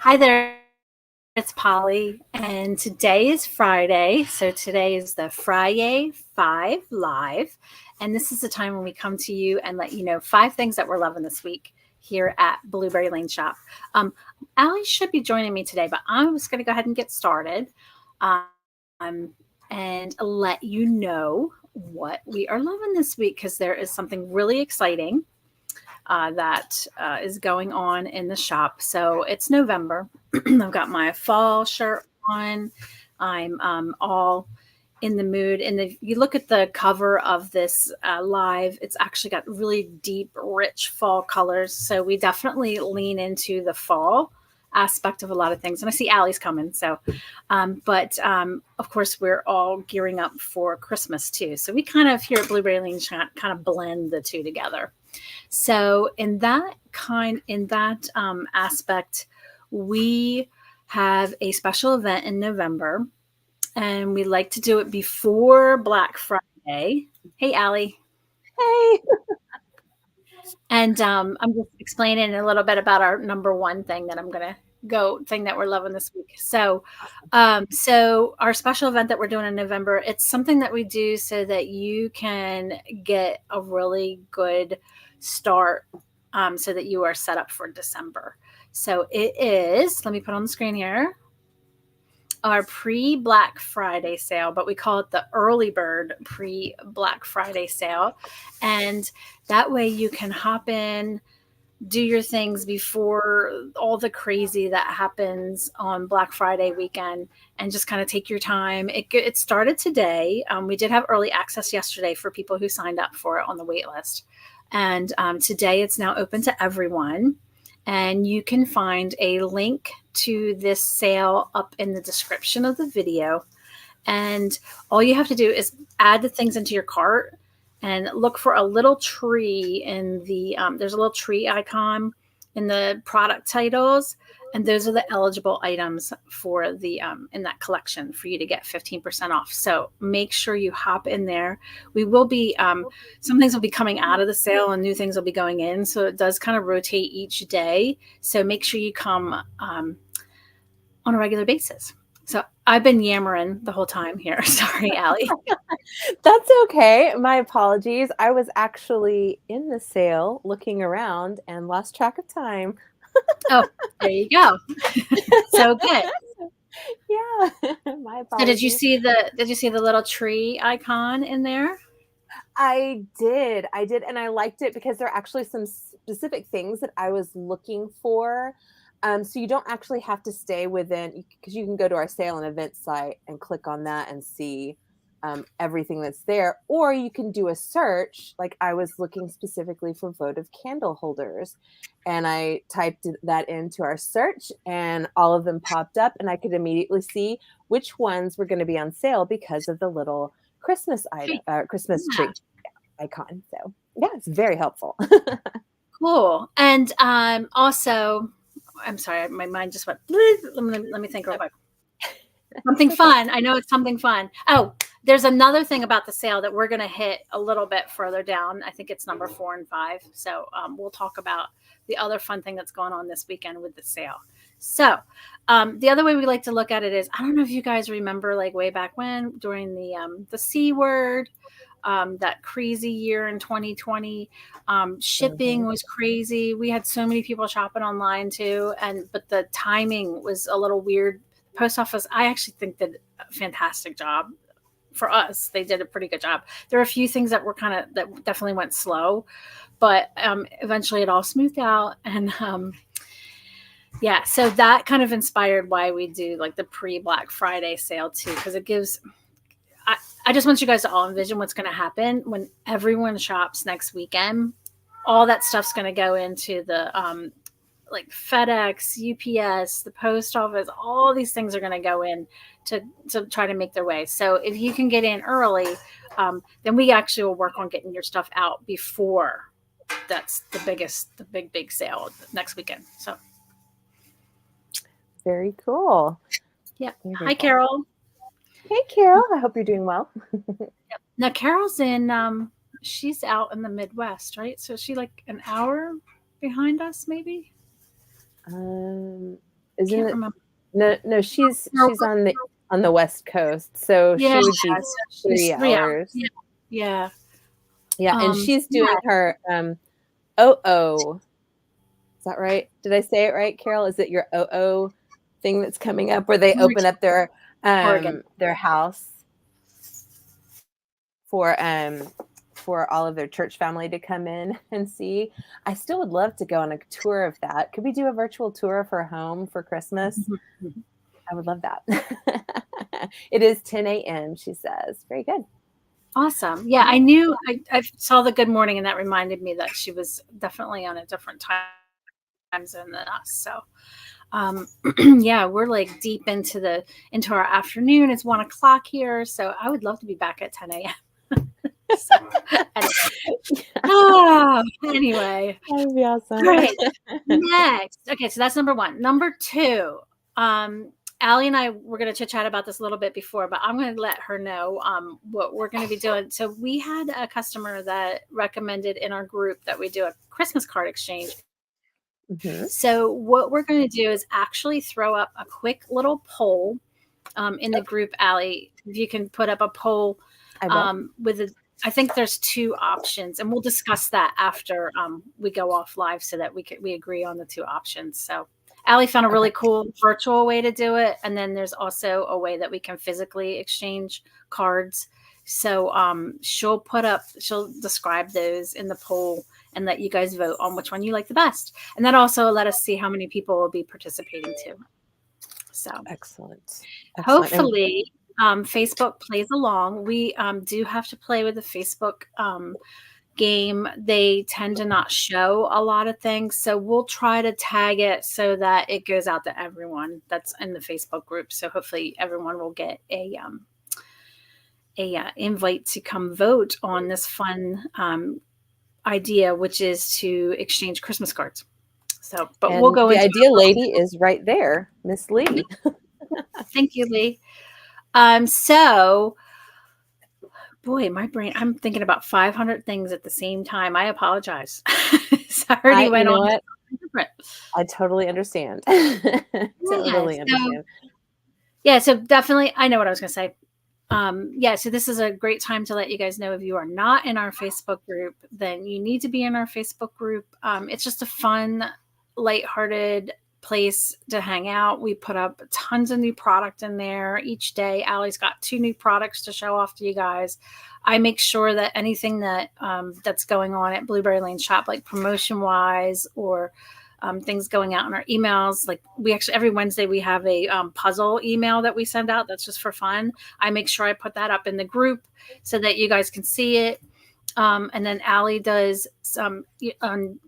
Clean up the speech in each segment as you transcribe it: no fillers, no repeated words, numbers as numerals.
Hi there, it's Polly, and today is Friday. So today is the Friday Five Live, and this is the time when we come to you and let you know 5 things that we're loving this week here at Blueberry Lane Shop. Um, Allie should be joining me today, but I'm just going to go ahead and get started and let you know what we are loving this week because there is something really exciting that is going on in the shop. So it's November. I've got my fall shirt on. I'm all in the mood. And if you look at the cover of this live, it's actually got really deep, rich fall colors. So we definitely lean into the fall aspect of a lot of things. And I see Allie's coming. So, but of course, we're all gearing up for Christmas too. So we kind of here at Blueberry Lane kind of blend the two together. So in that aspect, we have a special event in November, and we like to do it before Black Friday. Hey, Allie. Hey. And I'm just explaining a little bit about our number one thing that I'm going to go thing that we're loving this week. So, so our special event that we're doing in November, it's something that we do so that you can get a really good start so that you are set up for December. So it is, let me put on the screen here, our pre-Black Friday sale, but we call it the early bird pre-Black Friday sale. And that way you can hop in, do your things before all the crazy that happens on Black Friday weekend and just kind of take your time. It started today. We did have early access yesterday for people who signed up for it on the wait list. And today it's now open to everyone. And you can find a link to this sale up in the description of the video. And all you have to do is add the things into your cart and look for a little tree in the, there's a little tree icon in the product titles. And those are the eligible items for the, in that collection for you to get 15% off. So make sure you hop in there. We will be, some things will be coming out of the sale and new things will be going in. So it does kind of rotate each day. So make sure you come on a regular basis. So I've been yammering the whole time here. Sorry, Allie. That's okay. My apologies. I was actually in the sale looking around and lost track of time. Oh, there you go. So good. Yeah. My So did you apologies. see the little tree icon in there? I did. I did. And I liked it because there are actually some specific things that I was looking for. So you don't actually have to stay within, because you can go to our sale and event site and click on that and see everything that's there. Or you can do a search. Like I was looking specifically for votive candle holders. And I typed that into our search and all of them popped up. And I could immediately see which ones were going to be on sale because of the little Christmas item, Christmas Yeah. tree icon. So yeah, it's very helpful. Cool. And also, I'm sorry, my mind just went. Let me think real quick. Something Okay. fun. I know it's something fun. Oh, there's another thing about the sale that we're going to hit a little bit further down. I think it's number 4 and 5. So we'll talk about the other fun thing that's going on this weekend with the sale. So the other way we like to look at it is, I don't know if you guys remember, like way back when during the C word, that crazy year in 2020, shipping was crazy. We had so many people shopping online too, but the timing was a little weird. Post office, I actually think did a fantastic job for us. They did a pretty good job. There are a few things that that definitely went slow, but eventually it all smoothed out. And yeah, so that kind of inspired why we do like the pre-Black Friday sale too, because it gives. I just want you guys to all envision what's going to happen when everyone shops next weekend. All that stuff's going to go into the like FedEx, UPS, the post office, all these things are going to go in to try to make their way. So if you can get in early, then we actually will work on getting your stuff out before that's the big sale next weekend. So Very cool. yeah. Very Hi, cool. Carol. Hey, Carol. I hope you're doing well. Yep. Now Carol's she's out in the Midwest, right? So is she like an hour behind us, maybe? Um, isn't Can't it? remember. No, No, she's on the West Coast, so yeah, she would be so she's 3 3 hours. hours. Yeah, yeah. Yeah, and she's Yeah, doing her, OO. Is that right? Did I say it right, Carol? Is it your OO thing that's coming up where they open Oregon, up Oregon. their house for, for all of their church family to come in and see? I still would love to go on a tour of that. Could we do a virtual tour of her home for Christmas? Mhm, mhm. I would love that. It is 10 a.m., she says. Very good. Awesome. Yeah, I Yeah. knew I saw the good morning, and that reminded me that she was definitely on a different time zone than us. So, um, yeah, we're like deep into our afternoon. It's 1 o'clock here, so I would love to be back at 10 a.m. So, anyway. Anyway, That would be awesome. great. Next, okay, so that's number one. Number two, um, Allie and I were going to chit chat about this a little bit before, but I'm going to let her know what we're going to be doing. So we had a customer that recommended in our group that we do a Christmas card exchange. Mhm. So what we're going to do is actually throw up a quick little poll in the group, Allie. If you can put up a poll I will. with a, I think there's two options, and we'll discuss that after we go off live so that we agree on the two options. So Allie found a Okay. really cool virtual way to do it, and then there's also a way that we can physically exchange cards. So she'll describe those in the poll and let you guys vote on which one you like the best, and that also let us see how many people will be participating too. So Excellent. Excellent. And hopefully, Facebook plays along. We do have to play with the Facebook game. They tend to not show a lot of things, so we'll try to tag it so that it goes out to everyone that's in the Facebook group. So hopefully, everyone will get a invite to come vote on this fun idea, which is to exchange Christmas cards. So, but we'll and go the into ideal lady is right there, Miss Lee. thank you, Lee. So boy, my brain, I'm thinking about 500 things at the same time. I apologize. So I already You went know on what? different. I totally understand. Yeah. Totally understand. So definitely, I know what I was going to say. Yeah, so this is a great time to let you guys know if you are not in our Facebook group, then you need to be in our Facebook group. It's just a fun, lighthearted place to hang out. We put up tons of new product in there each day. Allie's got 2 new products to show off to you guys. I make sure that anything that's going on at Blueberry Lane Shop, like promotion wise or things going out in our emails. Like we actually every Wednesday we have a puzzle email that we send out. That's just for fun. I make sure I put that up in the group so that you guys can see it. And then Allie does some on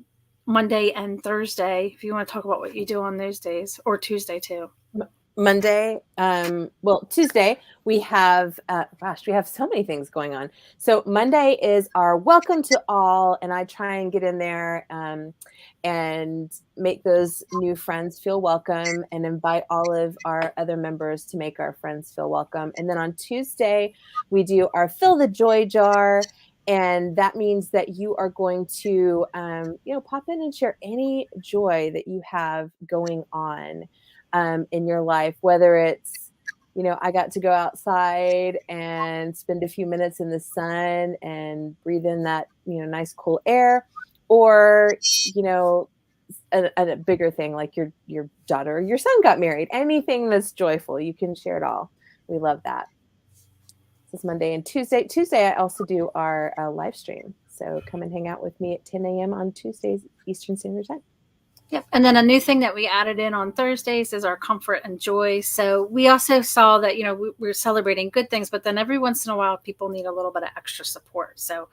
Monday and Thursday. If you want to talk about what you do on those days, or Tuesday too. Monday, well, Tuesday, we have, gosh, we have so many things going on. So Monday is our welcome to all, and I try and get in there and make those new friends feel welcome and invite all of our other members to make our friends feel welcome. And then on Tuesday, we do our fill the joy jar. And that means that you are going to, pop in and share any joy that you have going on in your life, whether it's, I got to go outside and spend a few minutes in the sun and breathe in that, nice cool air, or, a bigger thing like your daughter or your son got married. Anything that's joyful, you can share it all. We love that. This is Monday and Tuesday. Tuesday, I also do our live stream. So come and hang out with me at 10 a.m. on Tuesdays, Eastern Standard Time. Yep. And then a new thing that we added in on Thursdays is our comfort and joy. So we also saw that, we're celebrating good things, but then every once in a while, people need a little bit of extra support. So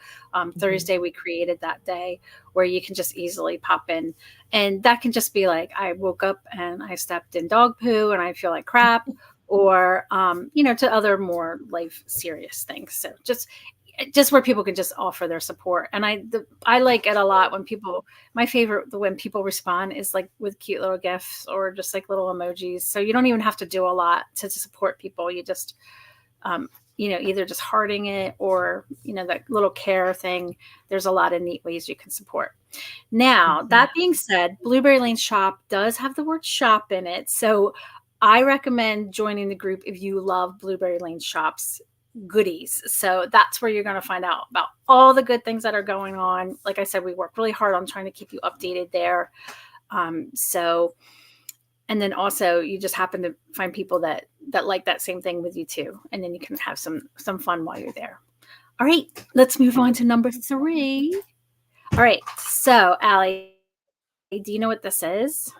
Thursday, we created that day where you can just easily pop in. And that can just be like, I woke up and I stepped in dog poo and I feel like crap, or, to other more life serious things. So just where people can just offer their support. And I like it a lot when my favorite when people respond is like with cute little gifts or just like little emojis. So you don't even have to do a lot to support people. You just either just hearting it or, that little care thing. There's a lot of neat ways you can support. Now, Mhm. that being said, Blueberry Lane Shop does have the word shop in it. So I recommend joining the group if you love Blueberry Lane Shop's goodies. So that's where you're going to find out about all the good things that are going on. Like I said, we work really hard on trying to keep you updated there. So, and then also you just happen to find people that like that same thing with you too, and then you can have some fun while you're there. All right, let's move on to number 3. All right, so Allie, do you know what this is?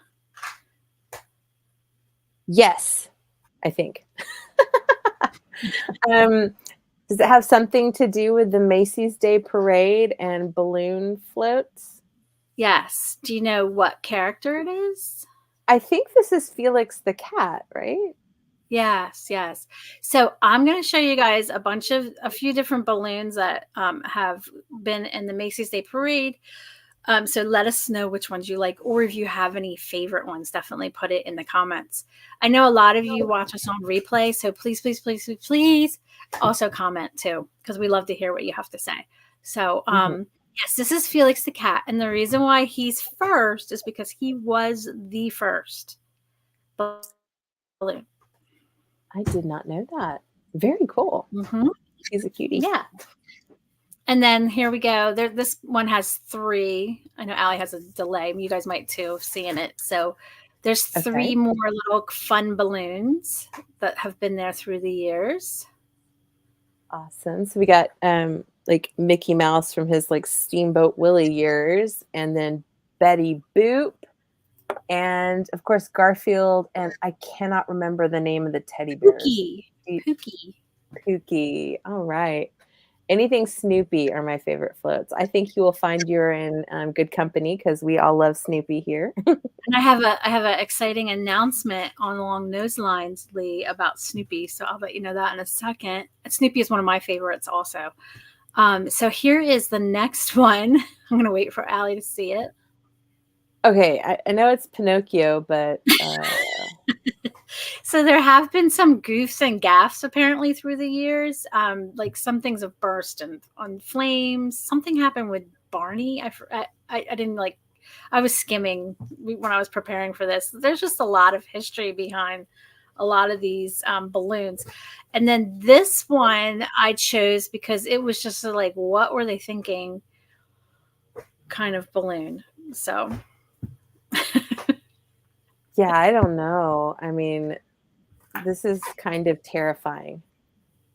Yes, I think. um, does it have something to do with the Macy's Day Parade and balloon floats? Yes. Do you know what character it is? I think this is Felix the cat, right? Yes, yes. So I'm going to show you guys a few different balloons that have been in the Macy's Day Parade. So let us know which ones you like, or if you have any favorite ones, definitely put it in the comments. I know a lot of you watch us on replay, so please, please, please, please, please also comment too, because we love to hear what you have to say. So Mhm. yes, this is Felix the cat, and the reason why he's first is because he was the first balloon. I did not know that. Very cool. Mm-hmm. He's a cutie. Yeah. And then here we go. This one has 3. I know Allie has a delay. You guys might too, seeing it. So there's 3 Okay. more little fun balloons that have been there through the years. Awesome. So we got like Mickey Mouse from his like Steamboat Willie years, and then Betty Boop, and of course Garfield, and I cannot remember the name of the teddy bears. Pookie. Pookie. Pookie. All right. Anything Snoopy are my favorite floats. I think you will find you're in good company because we all love Snoopy here. And I have a exciting announcement along those lines, Lee, about Snoopy. So I'll let you know that in a second. Snoopy is one of my favorites also. So here is the next one. I'm gonna wait for Allie to see it. Okay, I know it's Pinocchio, but So there have been some goofs and gaffs apparently through the years. Like some things have burst and on flames. Something happened with Barney. I didn't like. I was skimming when I was preparing for this. There's just a lot of history behind a lot of these balloons, and then this one I chose because it was just like, what were they thinking? Kind of balloon. So yeah, I don't know. I mean, this is kind of terrifying.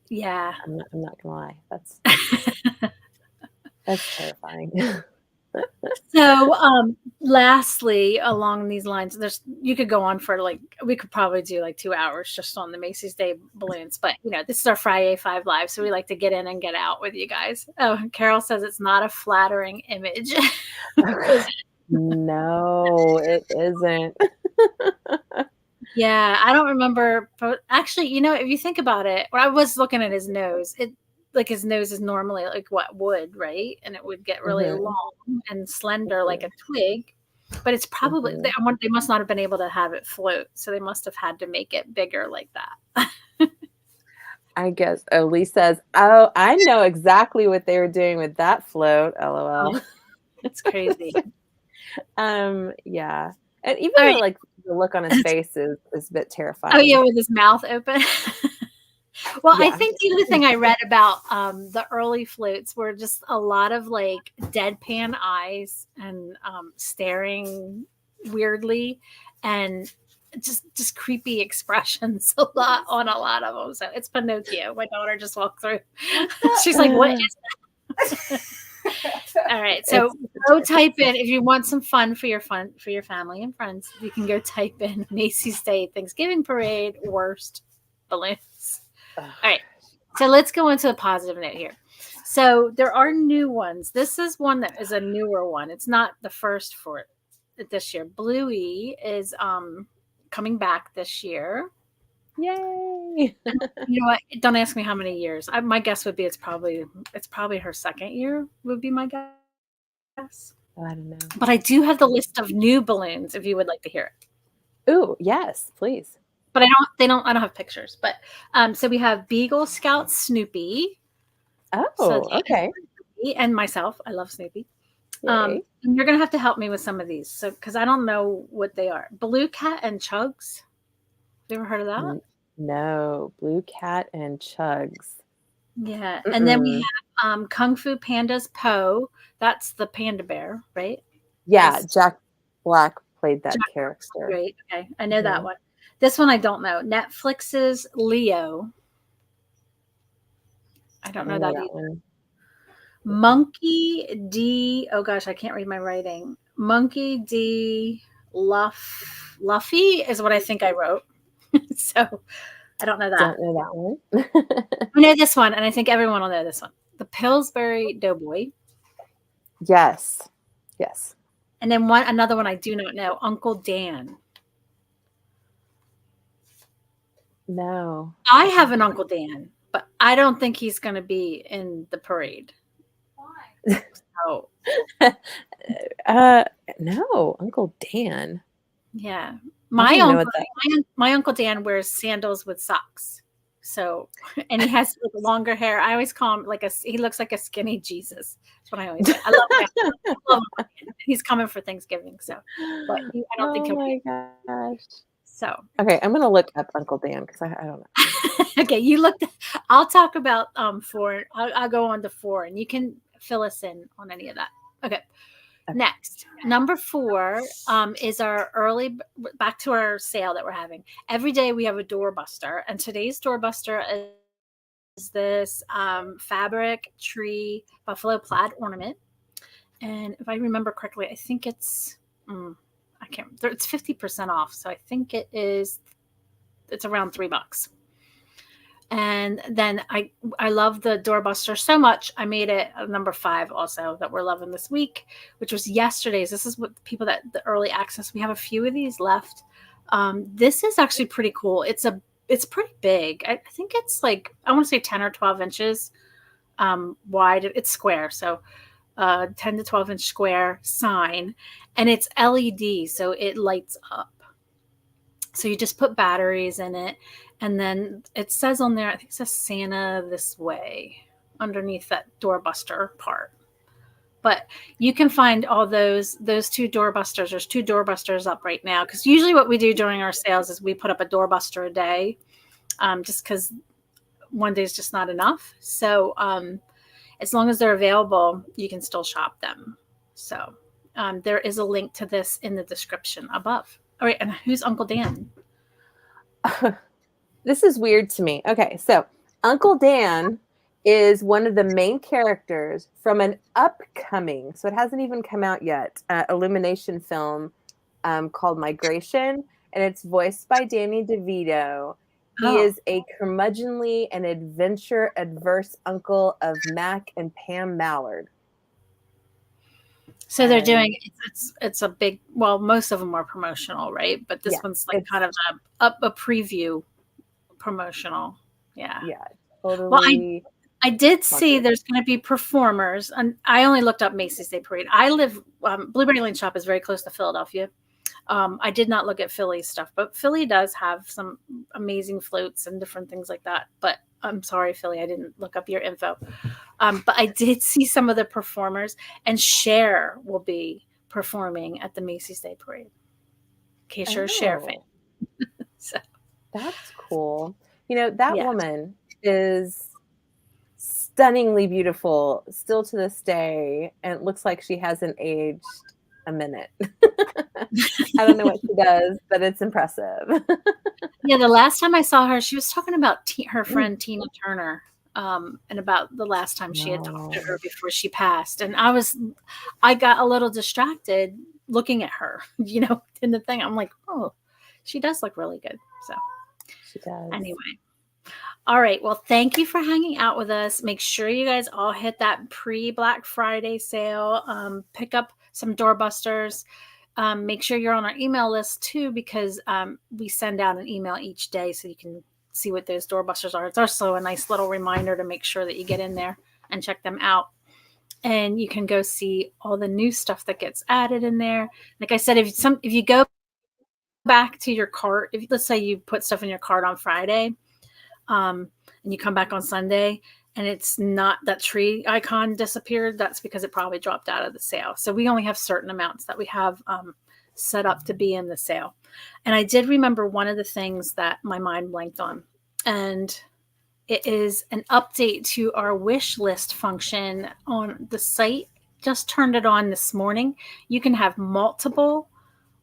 yeah. I'm not gonna lie. That's terrifying. So, lastly, along these lines, you could go on for like we could probably do like 2 hours just on the Macy's Day balloons, but this is our Friday 5 Live, so we like to get in and get out with you guys. Oh, Carol says it's not a flattering image. No, it isn't. Yeah, I don't remember, but actually, if you think about it, when I was looking at his nose, like his nose is normally like what wood, right? And it would get really Mhm, long and slender like a mhm, twig. But it's probably mhm. they must not have been able to have it float, so they must have had to make it bigger like that. I guess Elise says, "Oh, I know exactly what they were doing with that float, Oh, LOL." it's crazy. Yeah. And even All the, right. like, the look on his face is a bit Oh yeah, terrifying. with his mouth open. Well, I Yeah. think the other thing I read about the early floats were just a lot of like deadpan eyes and staring weirdly and just creepy expressions a lot on a lot of them. So it's Pinocchio. My daughter just walked through. She's like, "What is that?" All right, so It's go terrifying. type in if you want some fun for your family and friends. You can go type in Macy's Day Thanksgiving Parade worst balloons. Ugh. All right. So let's go into a positive note here. So there are new ones. This is one that is a newer one. It's not the first for it this year. Bluey is coming back this year. Yay. You know what? Don't ask me how many years. My guess would be it's probably her second year would be my guess. Oh, I don't know. But I do have the list of new balloons if you would like to hear it. Ooh, yes, please. but I don't have pictures. But so we have Beagle Scout Snoopy. So Oh, Dan okay. and myself. I love Snoopy. Yay. And you're gonna have to help me with some of these, so because I don't know what they are. Blue Cat and Chugs. Have you ever heard of that? No, Blue Cat and Chugs. Yeah, and then we Mm-mm. have Kung Fu Panda's Po. That's the panda bear, right? Yeah, Is Jack Black played that Jack character. great? Okay, I know that Mhm. one. This one I don't know. Netflix's Leo. I don't Don't know know that that either. one. Mm-mm. Monkey D. Oh gosh, I can't read my writing. Monkey D. Luffy is what I think I wrote. So I don't know that. Don't know that one. I know this one, and I think everyone will know this one. The Pillsbury Doughboy. Yes. Yes. And then another one I do not know, Uncle Dan. No, I I have don't an know. Uncle Dan, but I don't think he's going to be in the parade. So Uh, no, Uncle Dan. yeah, I don't my even know uncle, what that. my Uncle Dan wears sandals with socks. So, and he has like longer hair. I always call him like he looks like a skinny Jesus. That's what I always say. I love him. I love Uncle Dan. He's coming for Thanksgiving, so, but I don't think Oh he'll be. my gosh. So, Okay, I'm gonna look up Uncle Dan because I don't know. okay, you looked. I'll talk about four. I'll go on to four, and you can fill us in on any of that. Okay. Okay. Next, number four is our early back to our sale that we're having. Every day we have a doorbuster, and today's doorbuster is this fabric tree buffalo plaid ornament. And if I remember correctly, I think I can't. It's 50% off, so I think it's around $3. And then I love the doorbuster so much. I made it a number five also that we're loving this week, which was yesterday's. This is what people that the early access. We have a few of these left. This is actually pretty cool. It's pretty big. I think it's like I want to say 10 or 12 inches wide. It's square, so 10 to 12-inch square sign, and it's LED, so it lights up. So you just put batteries in it, and then it says on there, I think it says Santa this way underneath that doorbuster part. But you can find all those two doorbusters. There's two doorbusters up right now because usually what we do during our sales is we put up a doorbuster a day, just because one day is just not enough. So as long as they're available, you can still shop them. So there is a link to this in the description above. All right, and who's Uncle Dan? This is weird to me. Okay, so Uncle Dan is one of the main characters from an upcoming, so it hasn't even come out yet, Illumination film called Migration, and it's voiced by Danny DeVito. He Oh, is a curmudgeonly and adventure adverse uncle of Mac and Pam Mallard. so they're And doing it's a big. Well, most of them are promotional, right? But this yeah, one's like it's kind of a preview promotional. Yeah. yeah, Well, totally I did see marketed. there's going to be performers, and I only looked up Macy's Day Parade. I live Blueberry Lane Shop is very close to Philadelphia. I did not look at Philly stuff, but Philly does have some amazing floats and different things like that. But I'm sorry, Philly, I didn't look up your info. But I did see some of the performers, and Cher will be performing at the Macy's Day Parade. In case you're a Cher fan, Oh, so that's cool. You know, that yeah. woman is stunningly beautiful still to this day, and it looks like she hasn't aged a minute. I don't know what she does, but it's impressive. Yeah, the last time I saw her, she was talking about her friend Tina Turner, and about the last time she had talked to No. her before she passed. And I got a little distracted looking at her, in the thing. I'm like, oh, she does look really good. So She does. anyway, all right. Well, thank you for hanging out with us. Make sure you guys all hit that pre-Black Friday sale. Pick up some doorbusters. Make sure you're on our email list too, because we send out an email each day so you can see what those doorbusters are. It's also a nice little reminder to make sure that you get in there and check them out. And you can go see all the new stuff that gets added in there. Like I said, if you go back to your cart, if let's say you put stuff in your cart on Friday, and you come back on Sunday and it's not that tree icon disappeared, that's because it probably dropped out of the sale. So we only have certain amounts that we have set up to be in the sale. And I did remember one of the things that my mind blanked on, and it is an update to our wish list function on the site. Just turned it on this morning. You can have multiple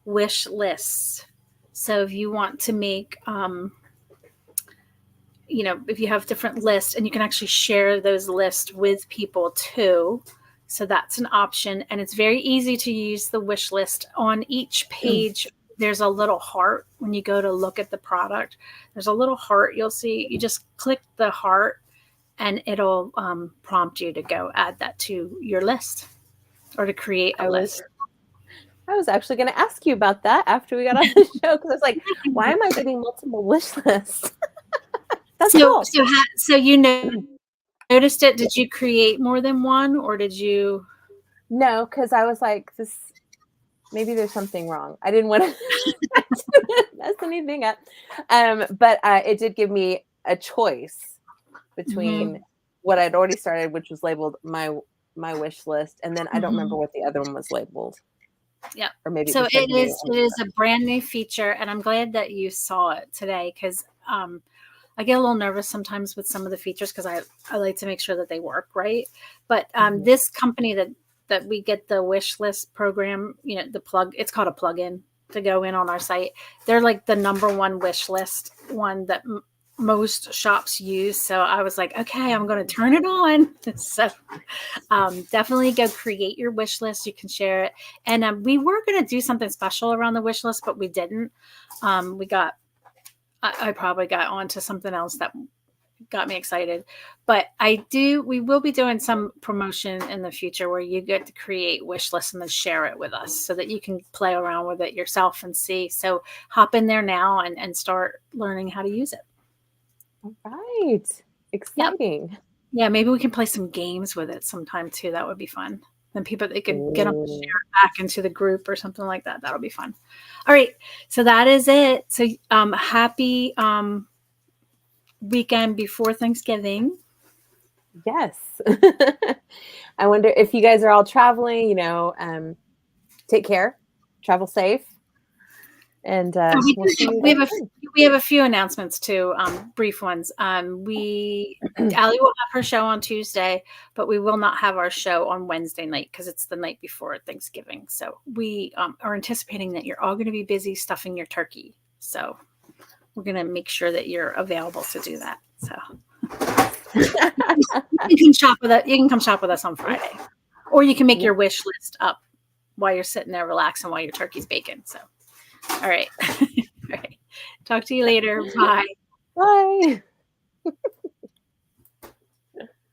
wish lists. So if you want to make, if you have different lists, and you can actually share those lists with people too. So that's an option. And it's very easy to use the wish list. On each page, there's a little heart. When you go to look at the product, there's a little heart you'll see. You just click the heart and it'll prompt you to go add that to your list or to create a list. I was actually going to ask you about that after we got on the show, because I was like, why am I getting multiple wish lists? That's cool. So you noticed it. Did you create more than one, or did you? No, because I was like, maybe there's something wrong. I didn't want to mess anything up. But it did give me a choice between what I'd already started, which was labeled my wish list, and then I don't remember what the other one was labeled. Yeah. Or maybe so it is a brand new feature, and I'm glad that you saw it today, because I get a little nervous sometimes with some of the features because I like to make sure that they work right. But this company that we get the wish list program, it's called a plugin to go in on our site. They're like the number one wish list one that most shops use. So I was like, okay, I'm going to turn it on. So definitely go create your wish list. You can share it. And we were going to do something special around the wish list, but we didn't. I probably got onto something else that got me excited, but we will be doing some promotion in the future where you get to create wish lists and then share it with us so that you can play around with it yourself and see. So hop in there now and start learning how to use it. All right. Exciting. Yep. Yeah. Maybe we can play some games with it sometime too. That would be fun. Then they can get them to share it back into the group or something like that. That'll be fun. All right. So that is it. So happy weekend before Thanksgiving. Yes. I wonder if you guys are all traveling, take care, travel safe. And we have a few announcements too, brief ones. Allie will have her show on Tuesday, but we will not have our show on Wednesday night because it's the night before Thanksgiving. So we are anticipating that you're all going to be busy stuffing your turkey. So we're going to make sure that you're available to do that. So you can shop with us. You can come shop with us on Friday, or you can make your wish list up while you're sitting there relaxing while your turkey's baking. So. All right. All right. Talk to you later. Bye. Bye.